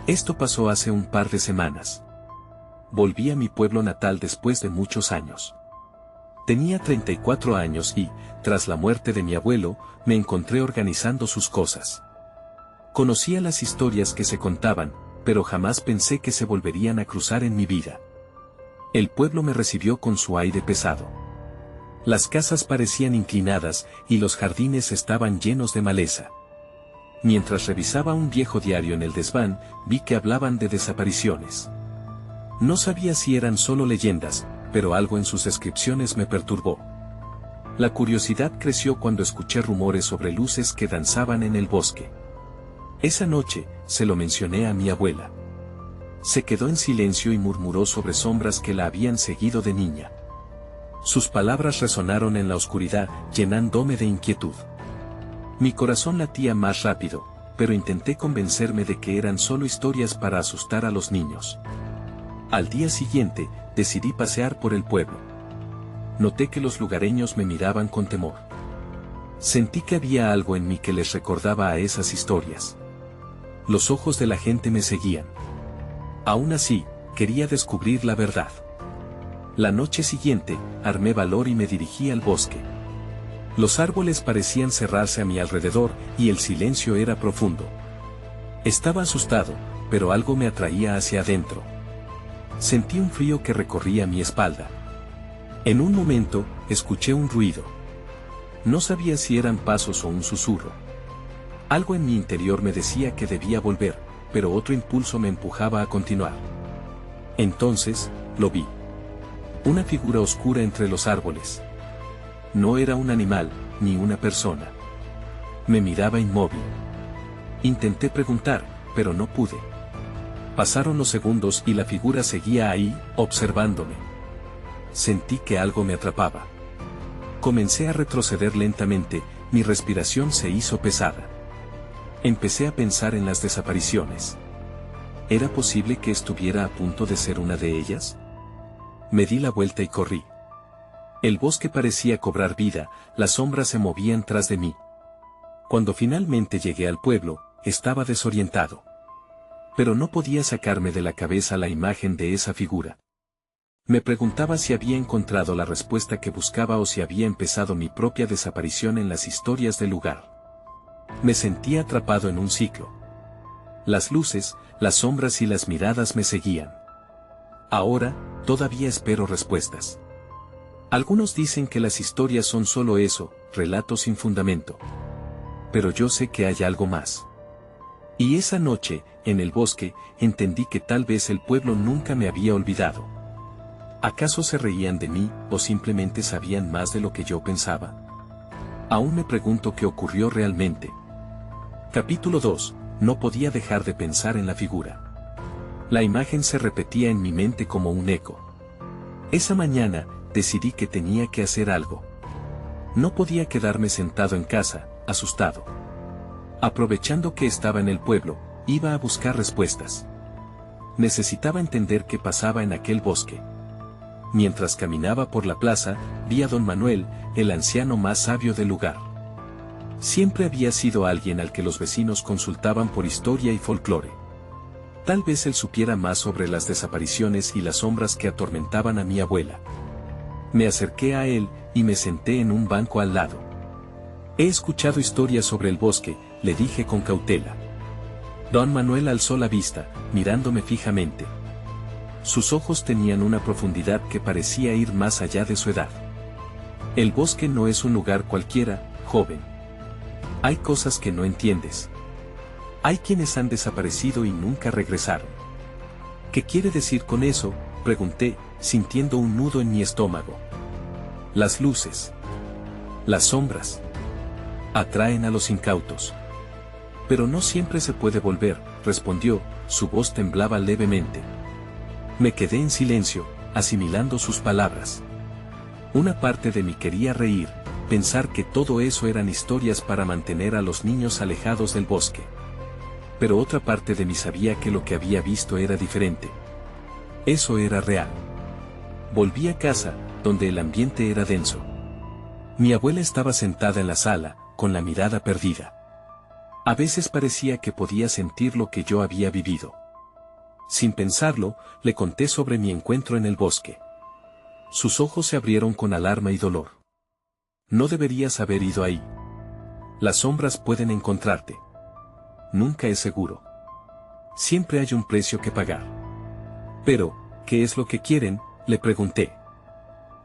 Esto pasó hace un par de semanas. Volví a mi pueblo natal después de muchos años. Tenía 34 años y, tras la muerte de mi abuelo, me encontré organizando sus cosas. Conocía las historias que se contaban, pero jamás pensé que se volverían a cruzar en mi vida. El pueblo me recibió con su aire pesado. Las casas parecían inclinadas y los jardines estaban llenos de maleza. Mientras revisaba un viejo diario en el desván, vi que hablaban de desapariciones. No sabía si eran solo leyendas, pero algo en sus descripciones me perturbó. La curiosidad creció cuando escuché rumores sobre luces que danzaban en el bosque. Esa noche, se lo mencioné a mi abuela. Se quedó en silencio y murmuró sobre sombras que la habían seguido de niña. Sus palabras resonaron en la oscuridad, llenándome de inquietud. Mi corazón latía más rápido, pero intenté convencerme de que eran solo historias para asustar a los niños. Al día siguiente, decidí pasear por el pueblo. Noté que los lugareños me miraban con temor. Sentí que había algo en mí que les recordaba a esas historias. Los ojos de la gente me seguían. Aún así, quería descubrir la verdad. La noche siguiente, armé valor y me dirigí al bosque. Los árboles parecían cerrarse a mi alrededor y el silencio era profundo. Estaba asustado, pero algo me atraía hacia adentro. Sentí un frío que recorría mi espalda. En un momento, escuché un ruido. No sabía si eran pasos o un susurro. Algo en mi interior me decía que debía volver, pero otro impulso me empujaba a continuar. Entonces, lo vi. Una figura oscura entre los árboles. No era un animal, ni una persona. Me miraba inmóvil. Intenté preguntar, pero no pude. Pasaron los segundos y la figura seguía ahí, observándome. Sentí que algo me atrapaba. Comencé a retroceder lentamente, mi respiración se hizo pesada. Empecé a pensar en las desapariciones. ¿Era posible que estuviera a punto de ser una de ellas? Me di la vuelta y corrí. El bosque parecía cobrar vida, las sombras se movían tras de mí. Cuando finalmente llegué al pueblo, estaba desorientado. Pero no podía sacarme de la cabeza la imagen de esa figura. Me preguntaba si había encontrado la respuesta que buscaba o si había empezado mi propia desaparición en las historias del lugar. Me sentía atrapado en un ciclo. Las luces, las sombras y las miradas me seguían. Ahora, todavía espero respuestas. Algunos dicen que las historias son solo eso, relatos sin fundamento. Pero yo sé que hay algo más. Y esa noche, en el bosque, entendí que tal vez el pueblo nunca me había olvidado. ¿Acaso se reían de mí, o simplemente sabían más de lo que yo pensaba? Aún me pregunto qué ocurrió realmente. Capítulo 2. No podía dejar de pensar en la figura. La imagen se repetía en mi mente como un eco. Esa mañana, decidí que tenía que hacer algo. No podía quedarme sentado en casa, asustado. Aprovechando que estaba en el pueblo, iba a buscar respuestas. Necesitaba entender qué pasaba en aquel bosque. Mientras caminaba por la plaza, vi a don Manuel, el anciano más sabio del lugar. Siempre había sido alguien al que los vecinos consultaban por historia y folclore. Tal vez él supiera más sobre las desapariciones y las sombras que atormentaban a mi abuela. Me acerqué a él, y me senté en un banco al lado. He escuchado historias sobre el bosque, le dije con cautela. Don Manuel alzó la vista, mirándome fijamente. Sus ojos tenían una profundidad que parecía ir más allá de su edad. El bosque no es un lugar cualquiera, joven. Hay cosas que no entiendes. Hay quienes han desaparecido y nunca regresaron. ¿Qué quiere decir con eso?, pregunté, sintiendo un nudo en mi estómago. Las luces. Las sombras. Atraen a los incautos. Pero no siempre se puede volver, respondió, su voz temblaba levemente. Me quedé en silencio, asimilando sus palabras. Una parte de mí quería reír, pensar que todo eso eran historias para mantener a los niños alejados del bosque. Pero otra parte de mí sabía que lo que había visto era diferente. Eso era real. Volví a casa, donde el ambiente era denso. Mi abuela estaba sentada en la sala, con la mirada perdida. A veces parecía que podía sentir lo que yo había vivido. Sin pensarlo, le conté sobre mi encuentro en el bosque. Sus ojos se abrieron con alarma y dolor. No deberías haber ido ahí. Las sombras pueden encontrarte. Nunca es seguro. Siempre hay un precio que pagar. Pero, ¿qué es lo que quieren?, le pregunté.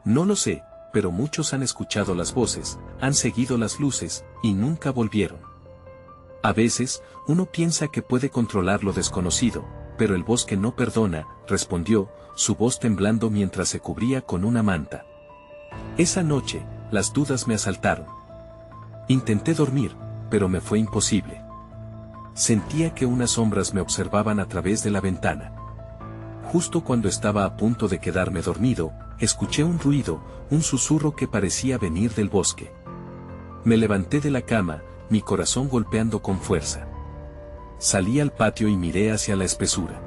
No lo sé, pero muchos han escuchado las voces, han seguido las luces, y nunca volvieron. A veces, uno piensa que puede controlar lo desconocido, pero el bosque no perdona, respondió, su voz temblando mientras se cubría con una manta. Esa noche, las dudas me asaltaron. Intenté dormir, pero me fue imposible. Sentía que unas sombras me observaban a través de la ventana. Justo cuando estaba a punto de quedarme dormido, escuché un ruido, un susurro que parecía venir del bosque. Me levanté de la cama, mi corazón golpeando con fuerza. Salí al patio y miré hacia la espesura.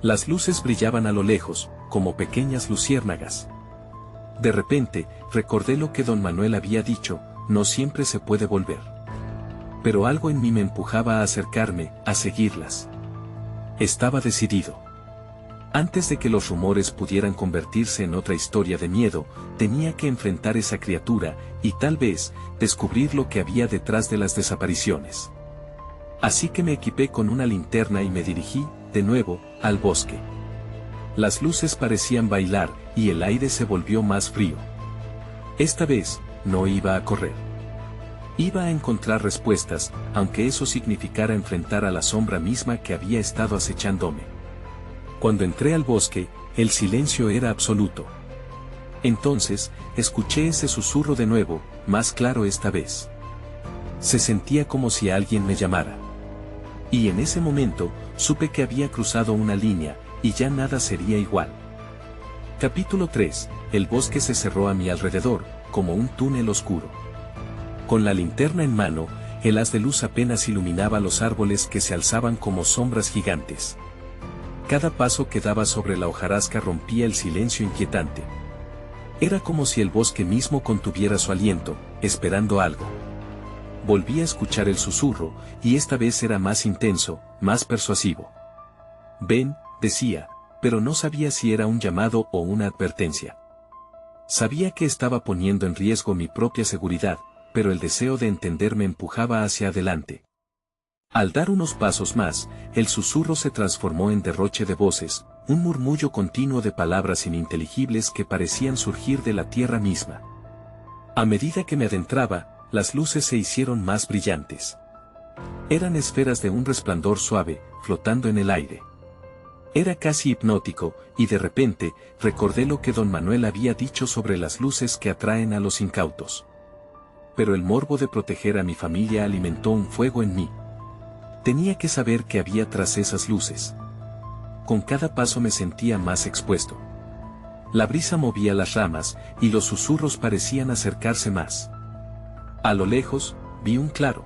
Las luces brillaban a lo lejos, como pequeñas luciérnagas. De repente, recordé lo que don Manuel había dicho, no siempre se puede volver. Pero algo en mí me empujaba a acercarme, a seguirlas. Estaba decidido. Antes de que los rumores pudieran convertirse en otra historia de miedo, tenía que enfrentar esa criatura, y tal vez, descubrir lo que había detrás de las desapariciones. Así que me equipé con una linterna y me dirigí, de nuevo, al bosque. Las luces parecían bailar, y el aire se volvió más frío. Esta vez, no iba a correr. Iba a encontrar respuestas, aunque eso significara enfrentar a la sombra misma que había estado acechándome. Cuando entré al bosque, el silencio era absoluto. Entonces, escuché ese susurro de nuevo, más claro esta vez. Se sentía como si alguien me llamara. Y en ese momento, supe que había cruzado una línea, y ya nada sería igual. Capítulo 3. El bosque se cerró a mi alrededor, como un túnel oscuro. Con la linterna en mano, el haz de luz apenas iluminaba los árboles que se alzaban como sombras gigantes. Cada paso que daba sobre la hojarasca rompía el silencio inquietante. Era como si el bosque mismo contuviera su aliento, esperando algo. Volví a escuchar el susurro, y esta vez era más intenso, más persuasivo. Ven, decía, pero no sabía si era un llamado o una advertencia. Sabía que estaba poniendo en riesgo mi propia seguridad, pero el deseo de entender me empujaba hacia adelante. Al dar unos pasos más, el susurro se transformó en derroche de voces, un murmullo continuo de palabras ininteligibles que parecían surgir de la tierra misma. A medida que me adentraba, las luces se hicieron más brillantes. Eran esferas de un resplandor suave, flotando en el aire. Era casi hipnótico, y de repente, recordé lo que don Manuel había dicho sobre las luces que atraen a los incautos. Pero el morbo de proteger a mi familia alimentó un fuego en mí. Tenía que saber qué había tras esas luces. Con cada paso me sentía más expuesto. La brisa movía las ramas, y los susurros parecían acercarse más. A lo lejos, vi un claro.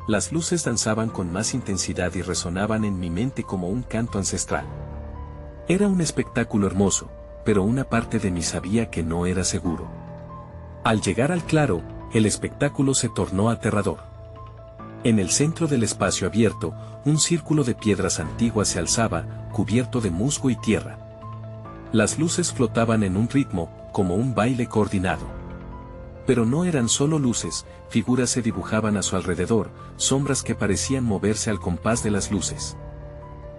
Las luces danzaban con más intensidad y resonaban en mi mente como un canto ancestral. Era un espectáculo hermoso, pero una parte de mí sabía que no era seguro. Al llegar al claro, el espectáculo se tornó aterrador. En el centro del espacio abierto, un círculo de piedras antiguas se alzaba, cubierto de musgo y tierra. Las luces flotaban en un ritmo, como un baile coordinado. Pero no eran solo luces, figuras se dibujaban a su alrededor, sombras que parecían moverse al compás de las luces.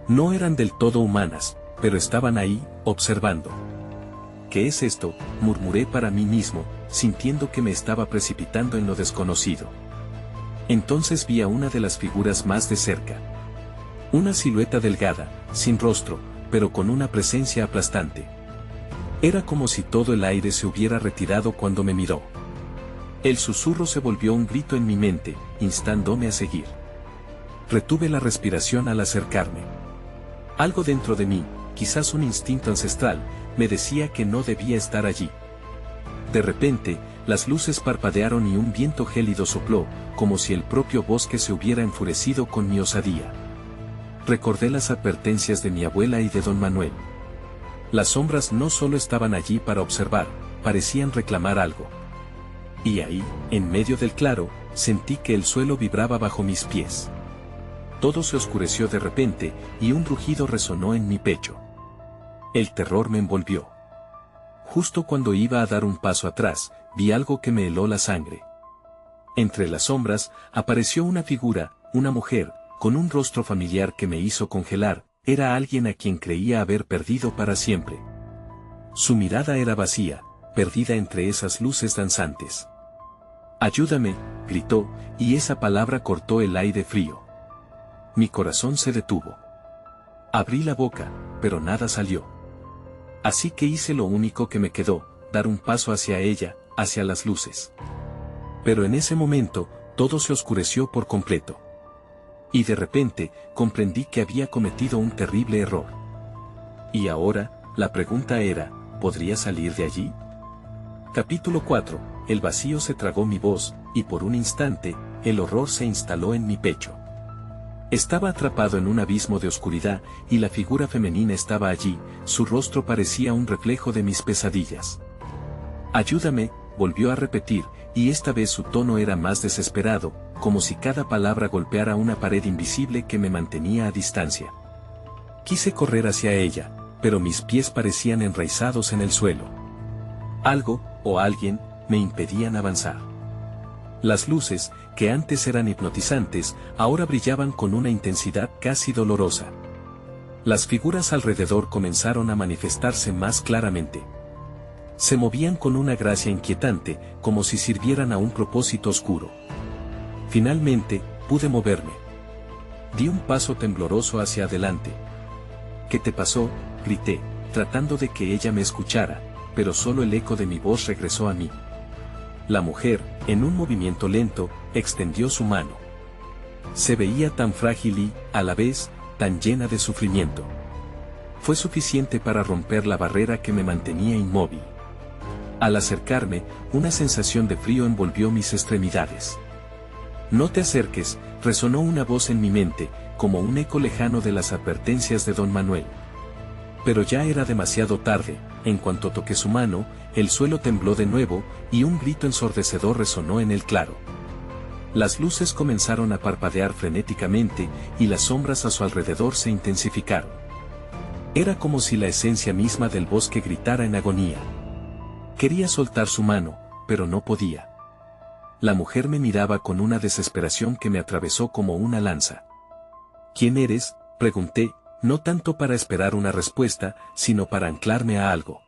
No eran del todo humanas, pero estaban ahí, observando. ¿Qué es esto?, murmuré para mí mismo, sintiendo que me estaba precipitando en lo desconocido. Entonces vi a una de las figuras más de cerca. Una silueta delgada, sin rostro, pero con una presencia aplastante. Era como si todo el aire se hubiera retirado cuando me miró. El susurro se volvió un grito en mi mente, instándome a seguir. Retuve la respiración al acercarme. Algo dentro de mí, quizás un instinto ancestral, me decía que no debía estar allí. De repente, las luces parpadearon y un viento gélido sopló, como si el propio bosque se hubiera enfurecido con mi osadía. Recordé las advertencias de mi abuela y de don Manuel. Las sombras no solo estaban allí para observar, parecían reclamar algo. Y ahí, en medio del claro, sentí que el suelo vibraba bajo mis pies. todo se oscureció de repente, y un rugido resonó en mi pecho. El terror me envolvió. Justo cuando iba a dar un paso atrás, vi algo que me heló la sangre. Entre las sombras, apareció una figura, una mujer, con un rostro familiar que me hizo congelar. Era alguien a quien creía haber perdido para siempre. Su mirada era vacía, perdida entre esas luces danzantes. «Ayúdame», gritó, y esa palabra cortó el aire frío. Mi corazón se detuvo. Abrí la boca, pero nada salió. Así que hice lo único que me quedó, dar un paso hacia ella, hacia las luces. Pero en ese momento, todo se oscureció por completo. Y de repente, comprendí que había cometido un terrible error. Y ahora, la pregunta era, ¿podría salir de allí? Capítulo 4. El vacío se tragó mi voz, y por un instante, el horror se instaló en mi pecho. Estaba atrapado en un abismo de oscuridad, y la figura femenina estaba allí, su rostro parecía un reflejo de mis pesadillas. «Ayúdame», volvió a repetir, y esta vez su tono era más desesperado, como si cada palabra golpeara una pared invisible que me mantenía a distancia. Quise correr hacia ella, pero mis pies parecían enraizados en el suelo. Algo, o alguien, me impedían avanzar. Las luces, que antes eran hipnotizantes, ahora brillaban con una intensidad casi dolorosa. Las figuras alrededor comenzaron a manifestarse más claramente. Se movían con una gracia inquietante, como si sirvieran a un propósito oscuro. Finalmente, pude moverme. Di un paso tembloroso hacia adelante. «¿Qué te pasó?», grité, tratando de que ella me escuchara, pero solo el eco de mi voz regresó a mí. La mujer, en un movimiento lento, extendió su mano. Se veía tan frágil y, a la vez, tan llena de sufrimiento. Fue suficiente para romper la barrera que me mantenía inmóvil. Al acercarme, una sensación de frío envolvió mis extremidades. «No te acerques», resonó una voz en mi mente, como un eco lejano de las advertencias de don Manuel. Pero ya era demasiado tarde. En cuanto toqué su mano, el suelo tembló de nuevo, y un grito ensordecedor resonó en el claro. Las luces comenzaron a parpadear frenéticamente, y las sombras a su alrededor se intensificaron. Era como si la esencia misma del bosque gritara en agonía. Quería soltar su mano, pero no podía. La mujer me miraba con una desesperación que me atravesó como una lanza. «¿Quién eres?», pregunté, no tanto para esperar una respuesta, sino para anclarme a algo.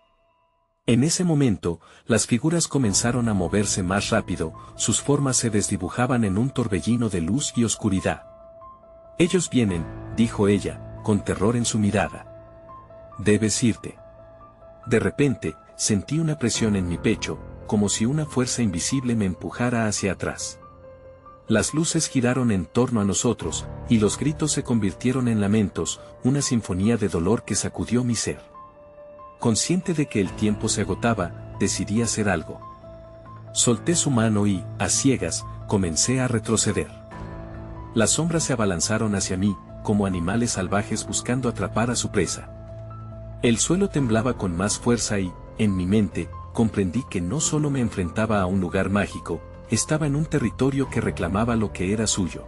En ese momento, las figuras comenzaron a moverse más rápido, sus formas se desdibujaban en un torbellino de luz y oscuridad. «Ellos vienen», dijo ella, con terror en su mirada. «Debes irte». De repente, sentí una presión en mi pecho, como si una fuerza invisible me empujara hacia atrás. Las luces giraron en torno a nosotros, y los gritos se convirtieron en lamentos, una sinfonía de dolor que sacudió mi ser. Consciente de que el tiempo se agotaba, decidí hacer algo. Solté su mano y, a ciegas, comencé a retroceder. Las sombras se abalanzaron hacia mí, como animales salvajes buscando atrapar a su presa. El suelo temblaba con más fuerza y, en mi mente, comprendí que no solo me enfrentaba a un lugar mágico, estaba en un territorio que reclamaba lo que era suyo.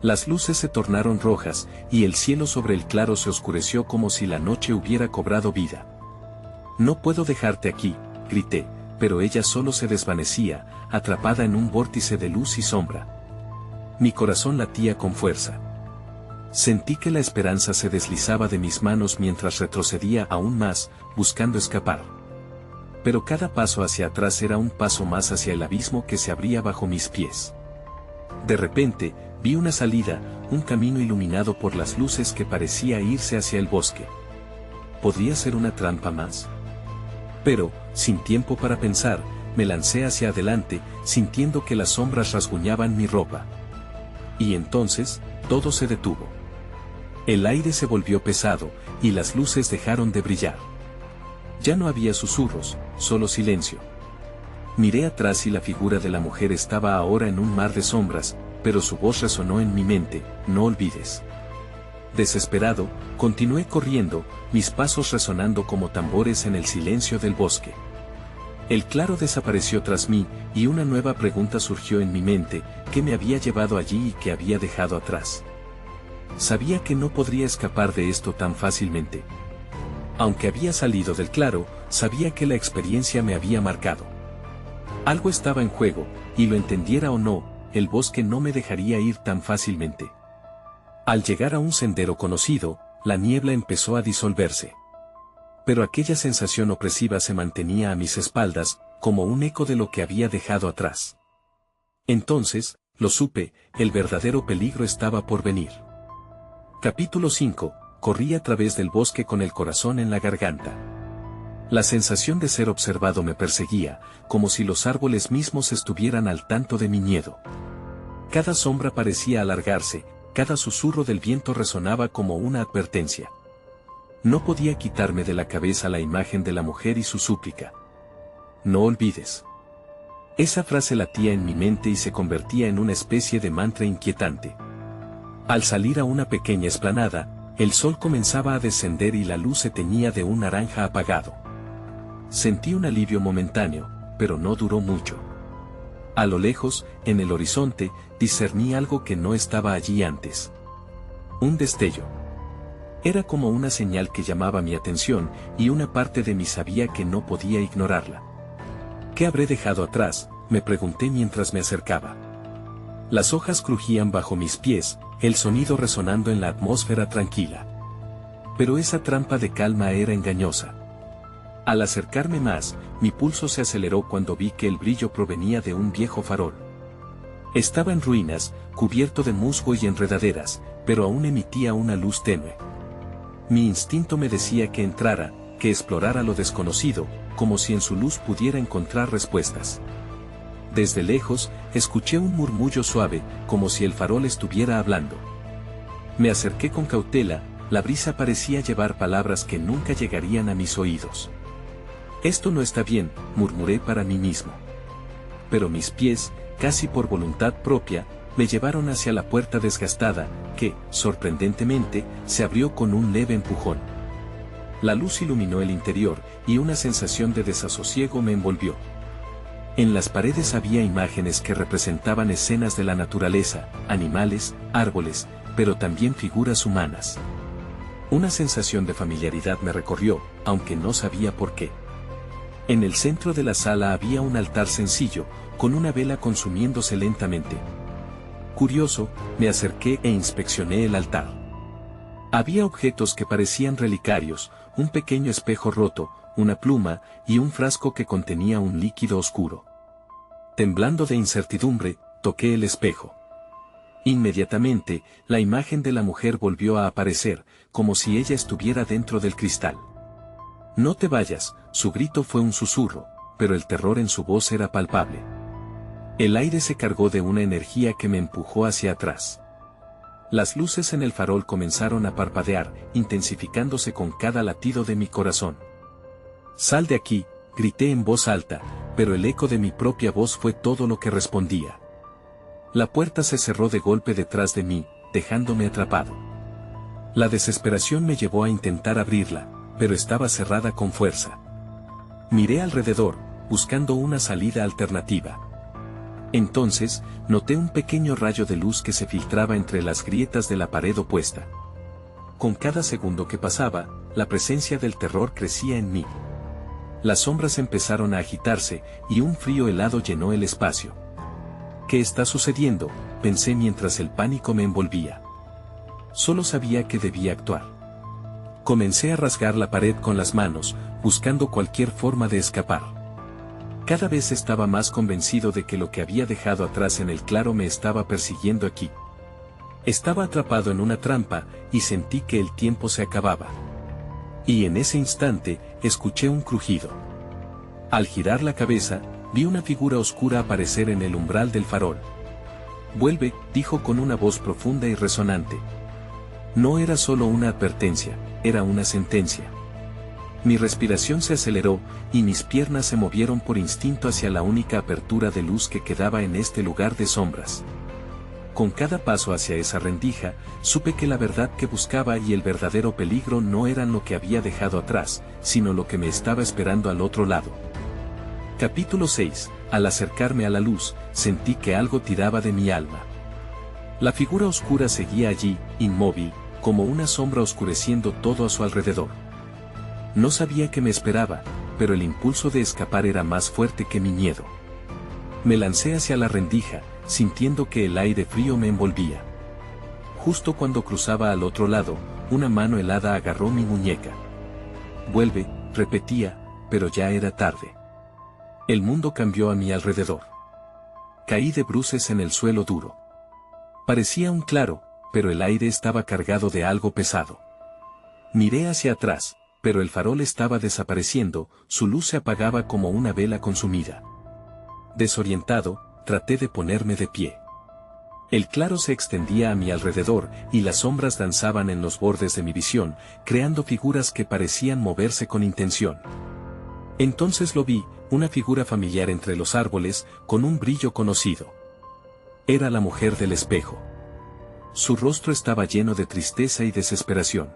Las luces se tornaron rojas, y el cielo sobre el claro se oscureció como si la noche hubiera cobrado vida. «No puedo dejarte aquí», grité, pero ella solo se desvanecía, atrapada en un vórtice de luz y sombra. Mi corazón latía con fuerza. Sentí que la esperanza se deslizaba de mis manos mientras retrocedía aún más, buscando escapar. Pero cada paso hacia atrás era un paso más hacia el abismo que se abría bajo mis pies. De repente, vi una salida, un camino iluminado por las luces que parecía irse hacia el bosque. ¿Podría ser una trampa más? Pero, sin tiempo para pensar, me lancé hacia adelante, sintiendo que las sombras rasguñaban mi ropa. Y entonces, todo se detuvo. El aire se volvió pesado, y las luces dejaron de brillar. Ya no había susurros, solo silencio. Miré atrás y la figura de la mujer estaba ahora en un mar de sombras, pero su voz resonó en mi mente: «No olvides». Desesperado, continué corriendo, mis pasos resonando como tambores en el silencio del bosque. El claro desapareció tras mí, y una nueva pregunta surgió en mi mente: ¿qué me había llevado allí y qué había dejado atrás? sabía que no podría escapar de esto tan fácilmente. Aunque había salido del claro, sabía que la experiencia me había marcado. Algo estaba en juego, y lo entendiera o no, el bosque no me dejaría ir tan fácilmente. Al llegar a un sendero conocido, la niebla empezó a disolverse. Pero aquella sensación opresiva se mantenía a mis espaldas, como un eco de lo que había dejado atrás. Entonces, lo supe, el verdadero peligro estaba por venir. Capítulo 5. Corrí a través del bosque con el corazón en la garganta. La sensación de ser observado me perseguía, como si los árboles mismos estuvieran al tanto de mi miedo. Cada sombra parecía alargarse, cada susurro del viento resonaba como una advertencia. No podía quitarme de la cabeza la imagen de la mujer y su súplica. No olvides. Esa frase latía en mi mente y se convertía en una especie de mantra inquietante. Al salir a una pequeña explanada, el sol comenzaba a descender y la luz se teñía de un naranja apagado. Sentí un alivio momentáneo, pero no duró mucho. A lo lejos, en el horizonte, discerní algo que no estaba allí antes. Un destello. Era como una señal que llamaba mi atención, y una parte de mí sabía que no podía ignorarla. ¿Qué habré dejado atrás?, me pregunté mientras me acercaba. Las hojas crujían bajo mis pies, el sonido resonando en la atmósfera tranquila. Pero esa trampa de calma era engañosa. Al acercarme más, mi pulso se aceleró cuando vi que el brillo provenía de un viejo farol. Estaba en ruinas, cubierto de musgo y enredaderas, pero aún emitía una luz tenue. Mi instinto me decía que entrara, que explorara lo desconocido, como si en su luz pudiera encontrar respuestas. Desde lejos, escuché un murmullo suave, como si el farol estuviera hablando. Me acerqué con cautela, la brisa parecía llevar palabras que nunca llegarían a mis oídos. Esto no está bien, murmuré para mí mismo. Pero mis pies, casi por voluntad propia, me llevaron hacia la puerta desgastada, que, sorprendentemente, se abrió con un leve empujón. La luz iluminó el interior, y una sensación de desasosiego me envolvió. En las paredes había imágenes que representaban escenas de la naturaleza, animales, árboles, pero también figuras humanas. Una sensación de familiaridad me recorrió, aunque no sabía por qué. En el centro de la sala había un altar sencillo, con una vela consumiéndose lentamente. Curioso, me acerqué e inspeccioné el altar. Había objetos que parecían relicarios, un pequeño espejo roto, una pluma, y un frasco que contenía un líquido oscuro. Temblando de incertidumbre, toqué el espejo. Inmediatamente, la imagen de la mujer volvió a aparecer, como si ella estuviera dentro del cristal. «No te vayas», su grito fue un susurro, pero el terror en su voz era palpable. El aire se cargó de una energía que me empujó hacia atrás. Las luces en el farol comenzaron a parpadear, intensificándose con cada latido de mi corazón. «Sal de aquí», grité en voz alta, pero el eco de mi propia voz fue todo lo que respondía. La puerta se cerró de golpe detrás de mí, dejándome atrapado. La desesperación me llevó a intentar abrirla, pero estaba cerrada con fuerza. Miré alrededor, buscando una salida alternativa. Entonces, noté un pequeño rayo de luz que se filtraba entre las grietas de la pared opuesta. Con cada segundo que pasaba, la presencia del terror crecía en mí. Las sombras empezaron a agitarse, y un frío helado llenó el espacio. «¿Qué está sucediendo?», pensé mientras el pánico me envolvía. Solo sabía que debía actuar. Comencé a rasgar la pared con las manos, buscando cualquier forma de escapar. Cada vez estaba más convencido de que lo que había dejado atrás en el claro me estaba persiguiendo aquí. Estaba atrapado en una trampa, y sentí que el tiempo se acababa. Y en ese instante, escuché un crujido. Al girar la cabeza, vi una figura oscura aparecer en el umbral del farol. «Vuelve», dijo con una voz profunda y resonante. No era solo una advertencia, era una sentencia. Mi respiración se aceleró, y mis piernas se movieron por instinto hacia la única apertura de luz que quedaba en este lugar de sombras. Con cada paso hacia esa rendija, supe que la verdad que buscaba y el verdadero peligro no eran lo que había dejado atrás, sino lo que me estaba esperando al otro lado. Capítulo 6. Al acercarme a la luz, sentí que algo tiraba de mi alma. La figura oscura seguía allí, inmóvil, como una sombra oscureciendo todo a su alrededor. No sabía qué me esperaba, pero el impulso de escapar era más fuerte que mi miedo. Me lancé hacia la rendija, sintiendo que el aire frío me envolvía. Justo cuando cruzaba al otro lado, una mano helada agarró mi muñeca. Vuelve, repetía, pero ya era tarde. El mundo cambió a mi alrededor. Caí de bruces en el suelo duro. Parecía un claro, pero el aire estaba cargado de algo pesado. Miré hacia atrás, pero el farol estaba desapareciendo, su luz se apagaba como una vela consumida. Desorientado, traté de ponerme de pie. El claro se extendía a mi alrededor, y las sombras danzaban en los bordes de mi visión, creando figuras que parecían moverse con intención. Entonces lo vi, una figura familiar entre los árboles, con un brillo conocido. Era la mujer del espejo. Su rostro estaba lleno de tristeza y desesperación.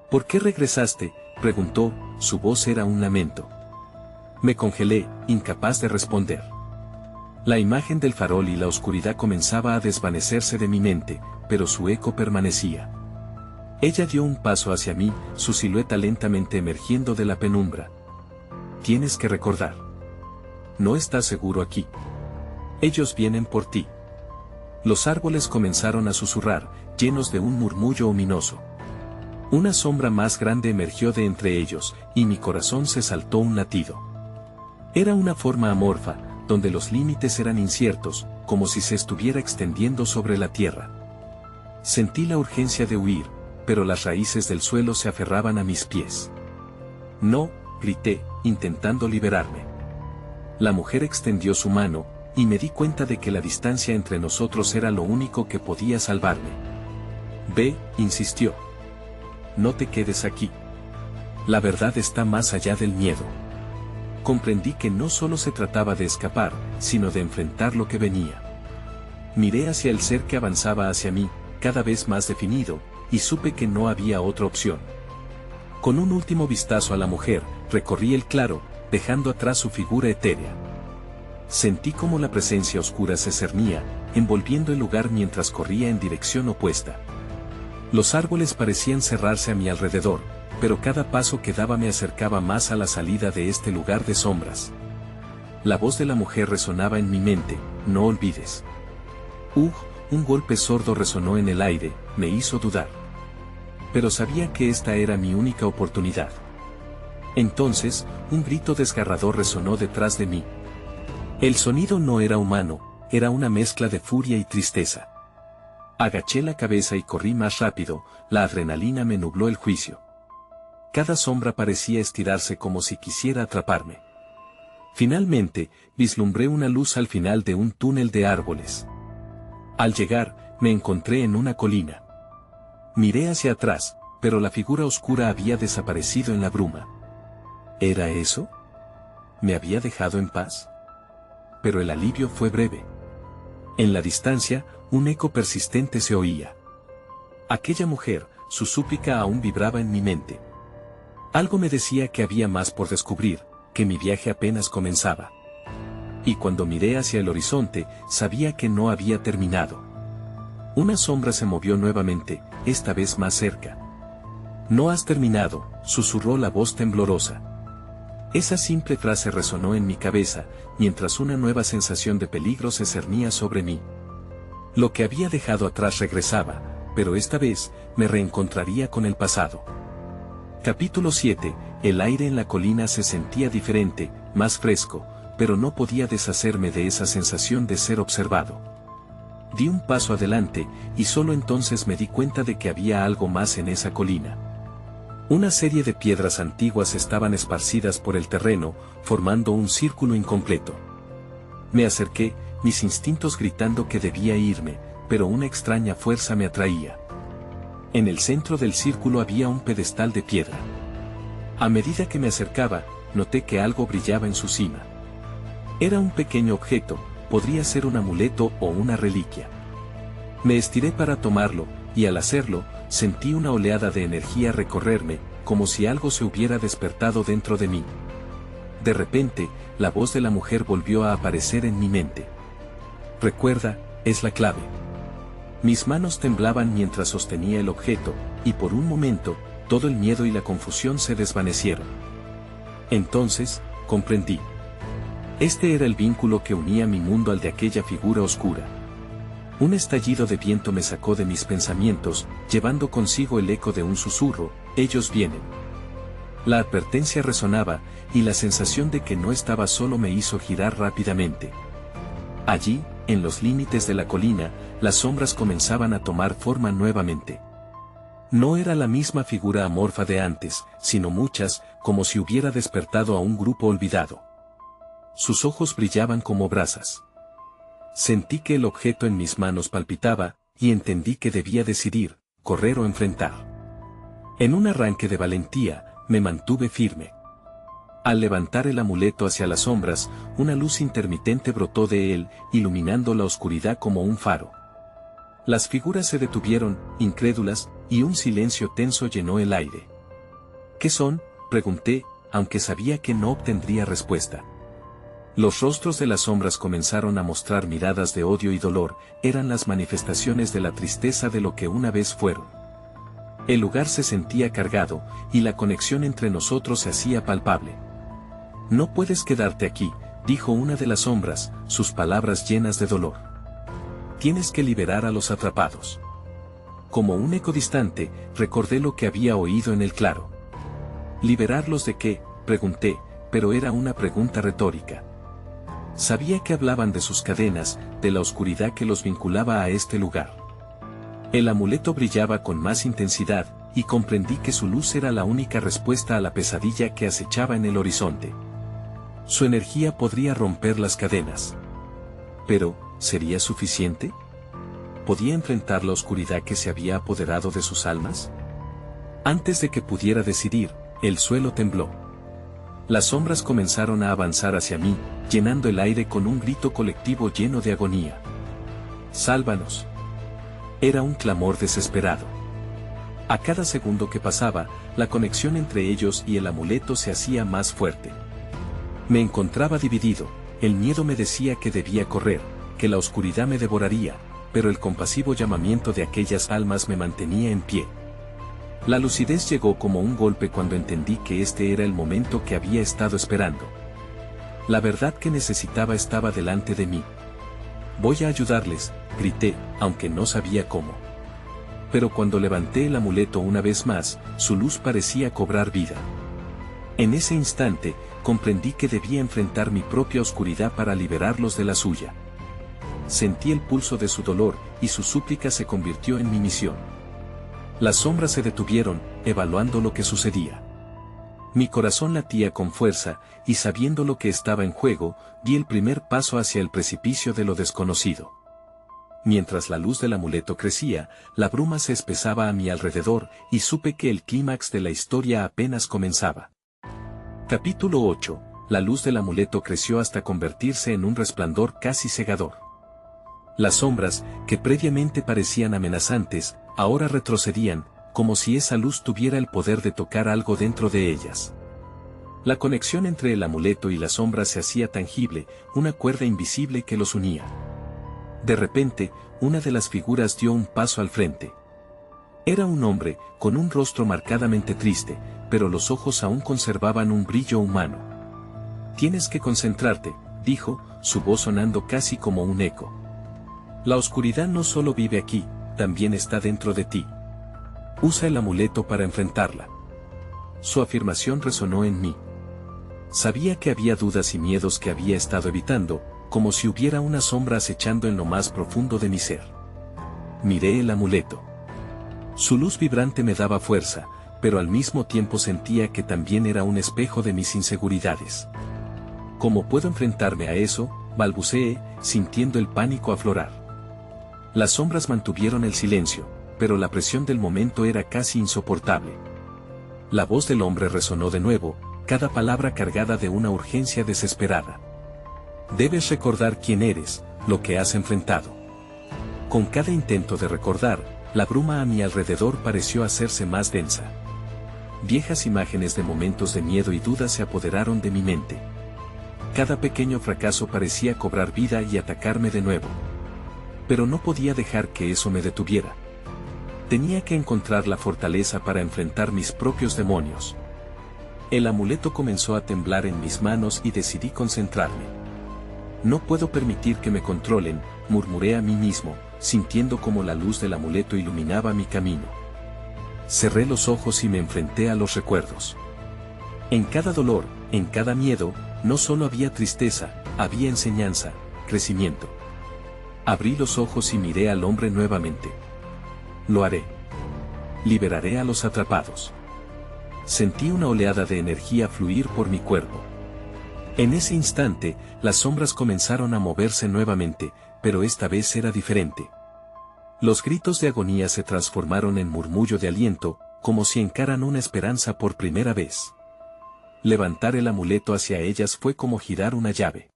¿Por qué regresaste?, preguntó, su voz era un lamento. Me congelé, incapaz de responder. La imagen del farol y la oscuridad comenzaba a desvanecerse de mi mente, pero su eco permanecía. Ella dio un paso hacia mí, su silueta lentamente emergiendo de la penumbra. Tienes que recordar. No estás seguro aquí. Ellos vienen por ti. Los árboles comenzaron a susurrar, llenos de un murmullo ominoso. Una sombra más grande emergió de entre ellos, y mi corazón se saltó un latido. Era una forma amorfa, donde los límites eran inciertos, como si se estuviera extendiendo sobre la tierra. Sentí la urgencia de huir, pero las raíces del suelo se aferraban a mis pies. No, grité, intentando liberarme. La mujer extendió su mano, y me di cuenta de que la distancia entre nosotros era lo único que podía salvarme. Ve, insistió. No te quedes aquí. La verdad está más allá del miedo. Comprendí que no solo se trataba de escapar, sino de enfrentar lo que venía. Miré hacia el ser que avanzaba hacia mí, cada vez más definido, y supe que no había otra opción. Con un último vistazo a la mujer, recorrí el claro, dejando atrás su figura etérea. Sentí como la presencia oscura se cernía, envolviendo el lugar mientras corría en dirección opuesta. Los árboles parecían cerrarse a mi alrededor, pero cada paso que daba me acercaba más a la salida de este lugar de sombras. La voz de la mujer resonaba en mi mente, no olvides. Un golpe sordo resonó en el aire, me hizo dudar. Pero sabía que esta era mi única oportunidad. Entonces, un grito desgarrador resonó detrás de mí. El sonido no era humano, era una mezcla de furia y tristeza. Agaché la cabeza y corrí más rápido, la adrenalina me nubló el juicio. Cada sombra parecía estirarse como si quisiera atraparme. Finalmente, vislumbré una luz al final de un túnel de árboles. Al llegar, me encontré en una colina. Miré hacia atrás, pero la figura oscura había desaparecido en la bruma. ¿Era eso? ¿Me había dejado en paz? Pero el alivio fue breve. En la distancia, un eco persistente se oía. Aquella mujer, su súplica aún vibraba en mi mente. Algo me decía que había más por descubrir, que mi viaje apenas comenzaba. Y cuando miré hacia el horizonte, sabía que no había terminado. Una sombra se movió nuevamente, esta vez más cerca. No has terminado, susurró la voz temblorosa. Esa simple frase resonó en mi cabeza, mientras una nueva sensación de peligro se cernía sobre mí. Lo que había dejado atrás regresaba, pero esta vez, me reencontraría con el pasado. Capítulo 7. El aire en la colina se sentía diferente, más fresco, pero no podía deshacerme de esa sensación de ser observado. Di un paso adelante, y solo entonces me di cuenta de que había algo más en esa colina. Una serie de piedras antiguas estaban esparcidas por el terreno, formando un círculo incompleto. Me acerqué, mis instintos gritando que debía irme, pero una extraña fuerza me atraía. En el centro del círculo había un pedestal de piedra. A medida que me acercaba, noté que algo brillaba en su cima. Era un pequeño objeto, podría ser un amuleto o una reliquia. Me estiré para tomarlo, y al hacerlo, sentí una oleada de energía recorrerme, como si algo se hubiera despertado dentro de mí. De repente, la voz de la mujer volvió a aparecer en mi mente. Recuerda, es la clave. Mis manos temblaban mientras sostenía el objeto, y por un momento, todo el miedo y la confusión se desvanecieron. Entonces, comprendí. Este era el vínculo que unía mi mundo al de aquella figura oscura. Un estallido de viento me sacó de mis pensamientos, llevando consigo el eco de un susurro: ellos vienen. La advertencia resonaba, y la sensación de que no estaba solo me hizo girar rápidamente. Allí, en los límites de la colina, las sombras comenzaban a tomar forma nuevamente. No era la misma figura amorfa de antes, sino muchas, como si hubiera despertado a un grupo olvidado. Sus ojos brillaban como brasas. Sentí que el objeto en mis manos palpitaba, y entendí que debía decidir, correr o enfrentar. En un arranque de valentía, me mantuve firme. Al levantar el amuleto hacia las sombras, una luz intermitente brotó de él, iluminando la oscuridad como un faro. Las figuras se detuvieron, incrédulas, y un silencio tenso llenó el aire. ¿Qué son?, pregunté, aunque sabía que no obtendría respuesta. Los rostros de las sombras comenzaron a mostrar miradas de odio y dolor, eran las manifestaciones de la tristeza de lo que una vez fueron. El lugar se sentía cargado, y la conexión entre nosotros se hacía palpable. No puedes quedarte aquí, dijo una de las sombras, sus palabras llenas de dolor. Tienes que liberar a los atrapados. Como un eco distante, recordé lo que había oído en el claro. ¿Liberarlos de qué?, pregunté, pero era una pregunta retórica. Sabía que hablaban de sus cadenas, de la oscuridad que los vinculaba a este lugar. El amuleto brillaba con más intensidad, y comprendí que su luz era la única respuesta a la pesadilla que acechaba en el horizonte. Su energía podría romper las cadenas. Pero, ¿sería suficiente? ¿Podía enfrentar la oscuridad que se había apoderado de sus almas? Antes de que pudiera decidir, el suelo tembló. Las sombras comenzaron a avanzar hacia mí, llenando el aire con un grito colectivo lleno de agonía. ¡Sálvanos! Era un clamor desesperado. A cada segundo que pasaba, la conexión entre ellos y el amuleto se hacía más fuerte. Me encontraba dividido, el miedo me decía que debía correr, que la oscuridad me devoraría, pero el compasivo llamamiento de aquellas almas me mantenía en pie. La lucidez llegó como un golpe cuando entendí que este era el momento que había estado esperando. La verdad que necesitaba estaba delante de mí. «Voy a ayudarles», grité, aunque no sabía cómo. Pero cuando levanté el amuleto una vez más, su luz parecía cobrar vida. En ese instante, comprendí que debía enfrentar mi propia oscuridad para liberarlos de la suya. Sentí el pulso de su dolor, y su súplica se convirtió en mi misión. Las sombras se detuvieron, evaluando lo que sucedía. Mi corazón latía con fuerza, y sabiendo lo que estaba en juego, di el primer paso hacia el precipicio de lo desconocido. Mientras la luz del amuleto crecía, la bruma se espesaba a mi alrededor, y supe que el clímax de la historia apenas comenzaba. Capítulo 8. La luz del amuleto creció hasta convertirse en un resplandor casi cegador. Las sombras, que previamente parecían amenazantes, ahora retrocedían, como si esa luz tuviera el poder de tocar algo dentro de ellas. La conexión entre el amuleto y la sombra se hacía tangible, una cuerda invisible que los unía. De repente, una de las figuras dio un paso al frente. Era un hombre, con un rostro marcadamente triste, pero los ojos aún conservaban un brillo humano. «Tienes que concentrarte», dijo, su voz sonando casi como un eco. «La oscuridad no solo vive aquí, también está dentro de ti. Usa el amuleto para enfrentarla». Su afirmación resonó en mí. Sabía que había dudas y miedos que había estado evitando, como si hubiera una sombra acechando en lo más profundo de mi ser. Miré el amuleto. Su luz vibrante me daba fuerza, pero al mismo tiempo sentía que también era un espejo de mis inseguridades. ¿Cómo puedo enfrentarme a eso?, balbuceé, sintiendo el pánico aflorar. Las sombras mantuvieron el silencio, pero la presión del momento era casi insoportable. La voz del hombre resonó de nuevo, cada palabra cargada de una urgencia desesperada. «Debes recordar quién eres, lo que has enfrentado». Con cada intento de recordar, la bruma a mi alrededor pareció hacerse más densa. Viejas imágenes de momentos de miedo y duda se apoderaron de mi mente. Cada pequeño fracaso parecía cobrar vida y atacarme de nuevo. Pero no podía dejar que eso me detuviera. Tenía que encontrar la fortaleza para enfrentar mis propios demonios. El amuleto comenzó a temblar en mis manos y decidí concentrarme. No puedo permitir que me controlen, murmuré a mí mismo, sintiendo como la luz del amuleto iluminaba mi camino. Cerré los ojos y me enfrenté a los recuerdos. En cada dolor, en cada miedo, no solo había tristeza, había enseñanza, crecimiento. Abrí los ojos y miré al hombre nuevamente. Lo haré. Liberaré a los atrapados. Sentí una oleada de energía fluir por mi cuerpo. En ese instante, las sombras comenzaron a moverse nuevamente, pero esta vez era diferente. Los gritos de agonía se transformaron en murmullo de aliento, como si encaran una esperanza por primera vez. Levantar el amuleto hacia ellas fue como girar una llave.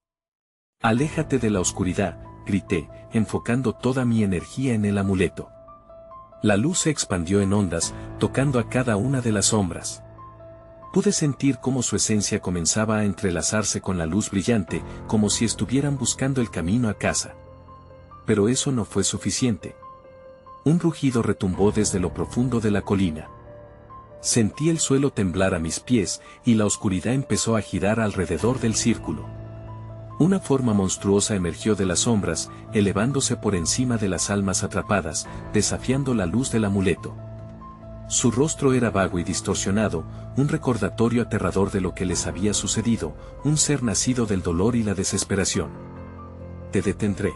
«Aléjate de la oscuridad», grité, enfocando toda mi energía en el amuleto. La luz se expandió en ondas, tocando a cada una de las sombras. Pude sentir cómo su esencia comenzaba a entrelazarse con la luz brillante, como si estuvieran buscando el camino a casa. Pero eso no fue suficiente. Un rugido retumbó desde lo profundo de la colina. Sentí el suelo temblar a mis pies, y la oscuridad empezó a girar alrededor del círculo. Una forma monstruosa emergió de las sombras, elevándose por encima de las almas atrapadas, desafiando la luz del amuleto. Su rostro era vago y distorsionado, un recordatorio aterrador de lo que les había sucedido, un ser nacido del dolor y la desesperación. «Te detendré»,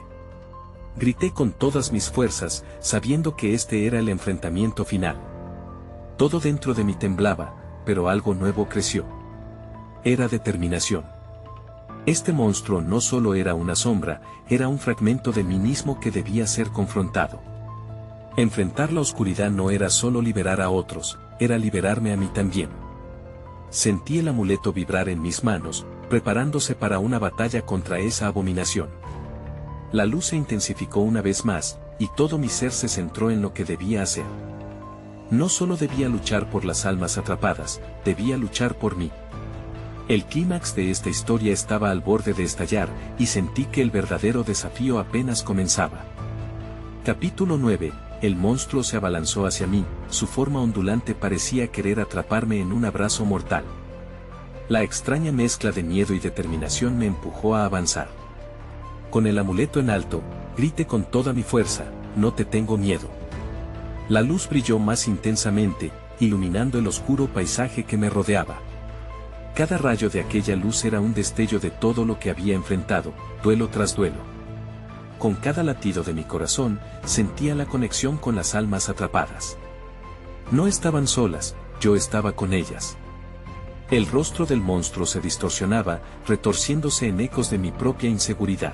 grité con todas mis fuerzas, sabiendo que este era el enfrentamiento final. Todo dentro de mí temblaba, pero algo nuevo creció. Era determinación. Este monstruo no solo era una sombra, era un fragmento de mí mismo que debía ser confrontado. Enfrentar la oscuridad no era solo liberar a otros, era liberarme a mí también. Sentí el amuleto vibrar en mis manos, preparándose para una batalla contra esa abominación. La luz se intensificó una vez más, y todo mi ser se centró en lo que debía hacer. No solo debía luchar por las almas atrapadas, debía luchar por mí. El clímax de esta historia estaba al borde de estallar, y sentí que el verdadero desafío apenas comenzaba. Capítulo 9. El monstruo se abalanzó hacia mí, su forma ondulante parecía querer atraparme en un abrazo mortal. La extraña mezcla de miedo y determinación me empujó a avanzar. Con el amuleto en alto, grité con toda mi fuerza: «No te tengo miedo». La luz brilló más intensamente, iluminando el oscuro paisaje que me rodeaba. Cada rayo de aquella luz era un destello de todo lo que había enfrentado, duelo tras duelo. Con cada latido de mi corazón, sentía la conexión con las almas atrapadas. No estaban solas, yo estaba con ellas. El rostro del monstruo se distorsionaba, retorciéndose en ecos de mi propia inseguridad.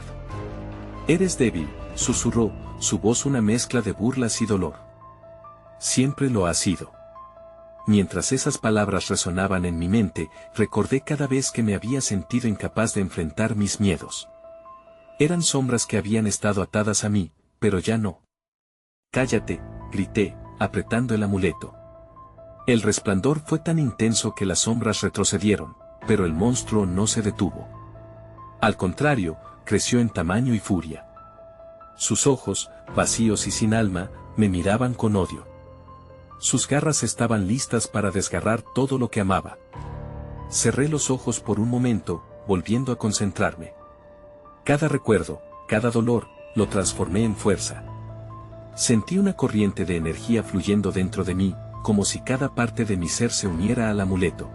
«Eres débil», susurró, su voz una mezcla de burlas y dolor. «Siempre lo ha sido». Mientras esas palabras resonaban en mi mente, recordé cada vez que me había sentido incapaz de enfrentar mis miedos. Eran sombras que habían estado atadas a mí, pero ya no. «Cállate», grité, apretando el amuleto. El resplandor fue tan intenso que las sombras retrocedieron, pero el monstruo no se detuvo. Al contrario, creció en tamaño y furia. Sus ojos, vacíos y sin alma, me miraban con odio. Sus garras estaban listas para desgarrar todo lo que amaba. Cerré los ojos por un momento, volviendo a concentrarme. Cada recuerdo, cada dolor, lo transformé en fuerza. Sentí una corriente de energía fluyendo dentro de mí, como si cada parte de mi ser se uniera al amuleto.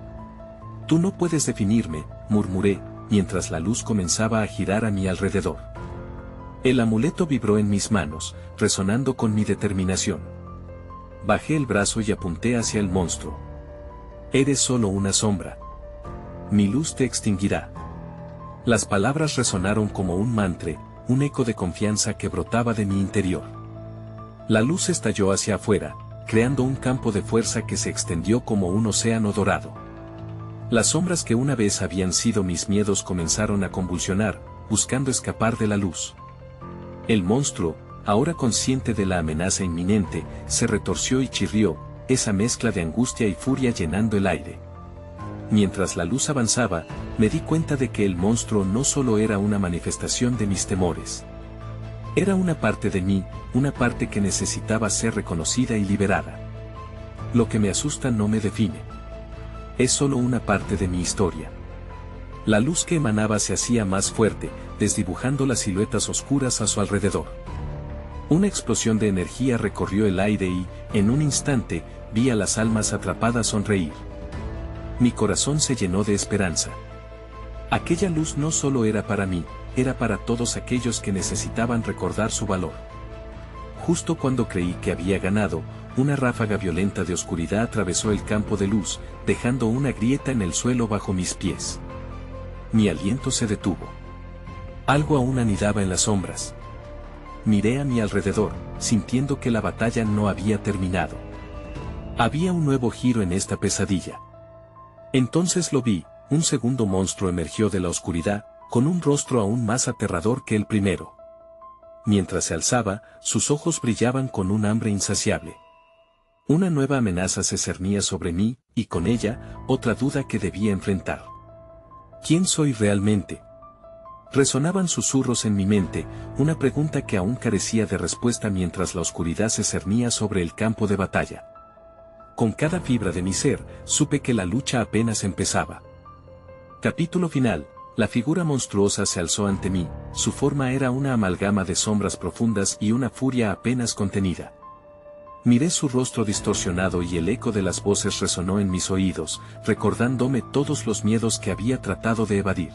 «Tú no puedes definirme», murmuré, mientras la luz comenzaba a girar a mi alrededor. El amuleto vibró en mis manos, resonando con mi determinación. Bajé el brazo y apunté hacia el monstruo. «Eres solo una sombra. Mi luz te extinguirá». Las palabras resonaron como un mantra, un eco de confianza que brotaba de mi interior. La luz estalló hacia afuera, creando un campo de fuerza que se extendió como un océano dorado. Las sombras que una vez habían sido mis miedos comenzaron a convulsionar, buscando escapar de la luz. El monstruo, ahora consciente de la amenaza inminente, se retorció y chirrió, esa mezcla de angustia y furia llenando el aire. Mientras la luz avanzaba, me di cuenta de que el monstruo no solo era una manifestación de mis temores. Era una parte de mí, una parte que necesitaba ser reconocida y liberada. Lo que me asusta no me define. Es solo una parte de mi historia. La luz que emanaba se hacía más fuerte, desdibujando las siluetas oscuras a su alrededor. Una explosión de energía recorrió el aire y, en un instante, vi a las almas atrapadas sonreír. Mi corazón se llenó de esperanza. Aquella luz no solo era para mí, era para todos aquellos que necesitaban recordar su valor. Justo cuando creí que había ganado, una ráfaga violenta de oscuridad atravesó el campo de luz, dejando una grieta en el suelo bajo mis pies. Mi aliento se detuvo. Algo aún anidaba en las sombras. Miré a mi alrededor, sintiendo que la batalla no había terminado. Había un nuevo giro en esta pesadilla. Entonces lo vi, un segundo monstruo emergió de la oscuridad, con un rostro aún más aterrador que el primero. Mientras se alzaba, sus ojos brillaban con un hambre insaciable. Una nueva amenaza se cernía sobre mí, y con ella, otra duda que debía enfrentar. ¿Quién soy realmente? Resonaban susurros en mi mente, una pregunta que aún carecía de respuesta mientras la oscuridad se cernía sobre el campo de batalla. Con cada fibra de mi ser, supe que la lucha apenas empezaba. Capítulo final. La figura monstruosa se alzó ante mí, su forma era una amalgama de sombras profundas y una furia apenas contenida. Miré su rostro distorsionado y el eco de las voces resonó en mis oídos, recordándome todos los miedos que había tratado de evadir.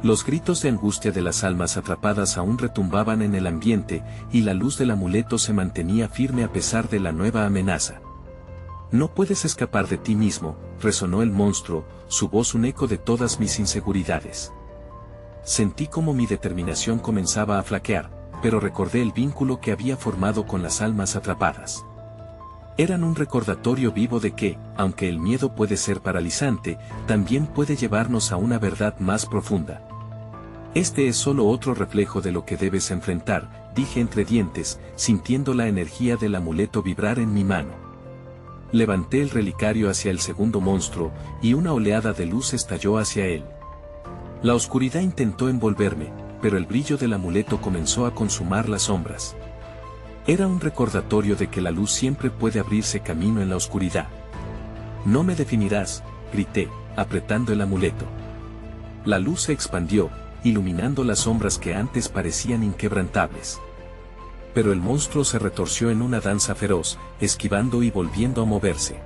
Los gritos de angustia de las almas atrapadas aún retumbaban en el ambiente, y la luz del amuleto se mantenía firme a pesar de la nueva amenaza. No puedes escapar de ti mismo, resonó el monstruo, su voz un eco de todas mis inseguridades. Sentí como mi determinación comenzaba a flaquear, pero recordé el vínculo que había formado con las almas atrapadas. Eran un recordatorio vivo de que, aunque el miedo puede ser paralizante, también puede llevarnos a una verdad más profunda. Este es solo otro reflejo de lo que debes enfrentar, dije entre dientes, sintiendo la energía del amuleto vibrar en mi mano. Levanté el relicario hacia el segundo monstruo, y una oleada de luz estalló hacia él. La oscuridad intentó envolverme, pero el brillo del amuleto comenzó a consumar las sombras. Era un recordatorio de que la luz siempre puede abrirse camino en la oscuridad. No me definirás, grité, apretando el amuleto. La luz se expandió, iluminando las sombras que antes parecían inquebrantables. Pero el monstruo se retorció en una danza feroz, esquivando y volviendo a moverse.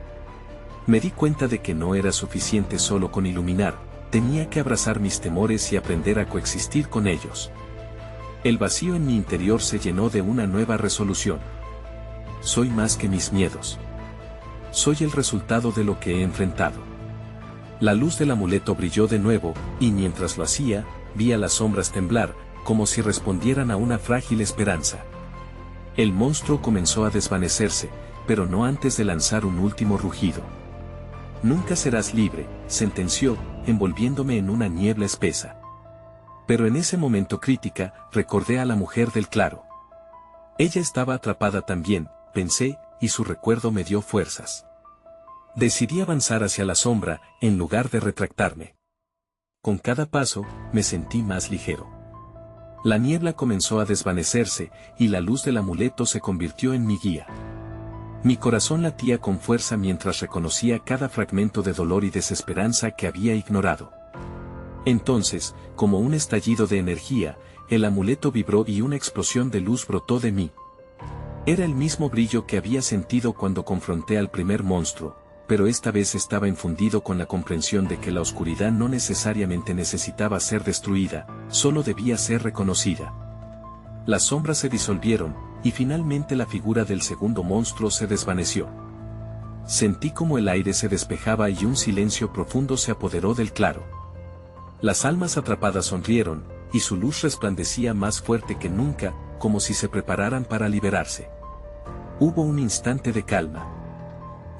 Me di cuenta de que no era suficiente solo con iluminar, tenía que abrazar mis temores y aprender a coexistir con ellos. El vacío en mi interior se llenó de una nueva resolución. Soy más que mis miedos. Soy el resultado de lo que he enfrentado. La luz del amuleto brilló de nuevo, y mientras lo hacía, vi a las sombras temblar, como si respondieran a una frágil esperanza. El monstruo comenzó a desvanecerse, pero no antes de lanzar un último rugido. Nunca serás libre, sentenció, envolviéndome en una niebla espesa. Pero en ese momento crítica, recordé a la mujer del claro. Ella estaba atrapada también, pensé, y su recuerdo me dio fuerzas. Decidí avanzar hacia la sombra, en lugar de retractarme. Con cada paso, me sentí más ligero. La niebla comenzó a desvanecerse, y la luz del amuleto se convirtió en mi guía. Mi corazón latía con fuerza mientras reconocía cada fragmento de dolor y desesperanza que había ignorado. Entonces, como un estallido de energía, el amuleto vibró y una explosión de luz brotó de mí. Era el mismo brillo que había sentido cuando confronté al primer monstruo, pero esta vez estaba infundido con la comprensión de que la oscuridad no necesariamente necesitaba ser destruida, solo debía ser reconocida. Las sombras se disolvieron, y finalmente la figura del segundo monstruo se desvaneció. Sentí como el aire se despejaba y un silencio profundo se apoderó del claro. Las almas atrapadas sonrieron, y su luz resplandecía más fuerte que nunca, como si se prepararan para liberarse. Hubo un instante de calma.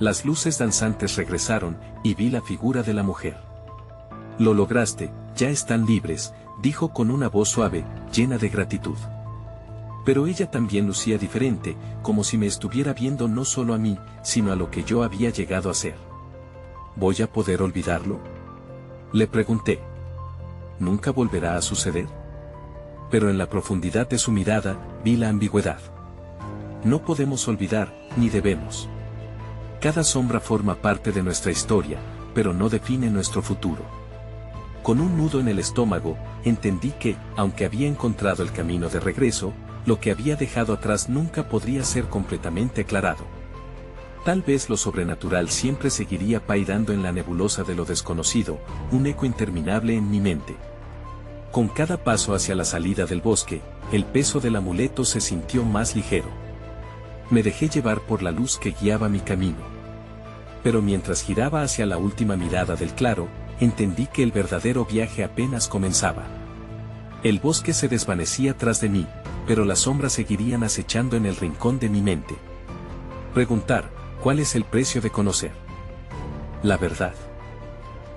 Las luces danzantes regresaron, y vi la figura de la mujer. Lo lograste, ya están libres, dijo con una voz suave, llena de gratitud. Pero ella también lucía diferente, como si me estuviera viendo no solo a mí, sino a lo que yo había llegado a ser. ¿Voy a poder olvidarlo?, le pregunté. ¿Nunca volverá a suceder? pero en la profundidad de su mirada, vi la ambigüedad. No podemos olvidar, ni debemos. Cada sombra forma parte de nuestra historia, pero no define nuestro futuro. Con un nudo en el estómago, entendí que, aunque había encontrado el camino de regreso, lo que había dejado atrás nunca podría ser completamente aclarado. Tal vez lo sobrenatural siempre seguiría pairando en la nebulosa de lo desconocido, un eco interminable en mi mente. Con cada paso hacia la salida del bosque, el peso del amuleto se sintió más ligero. Me dejé llevar por la luz que guiaba mi camino. Pero mientras giraba hacia la última mirada del claro, entendí que el verdadero viaje apenas comenzaba. El bosque se desvanecía tras de mí, pero las sombras seguirían acechando en el rincón de mi mente. Preguntar, ¿cuál es el precio de conocer la verdad?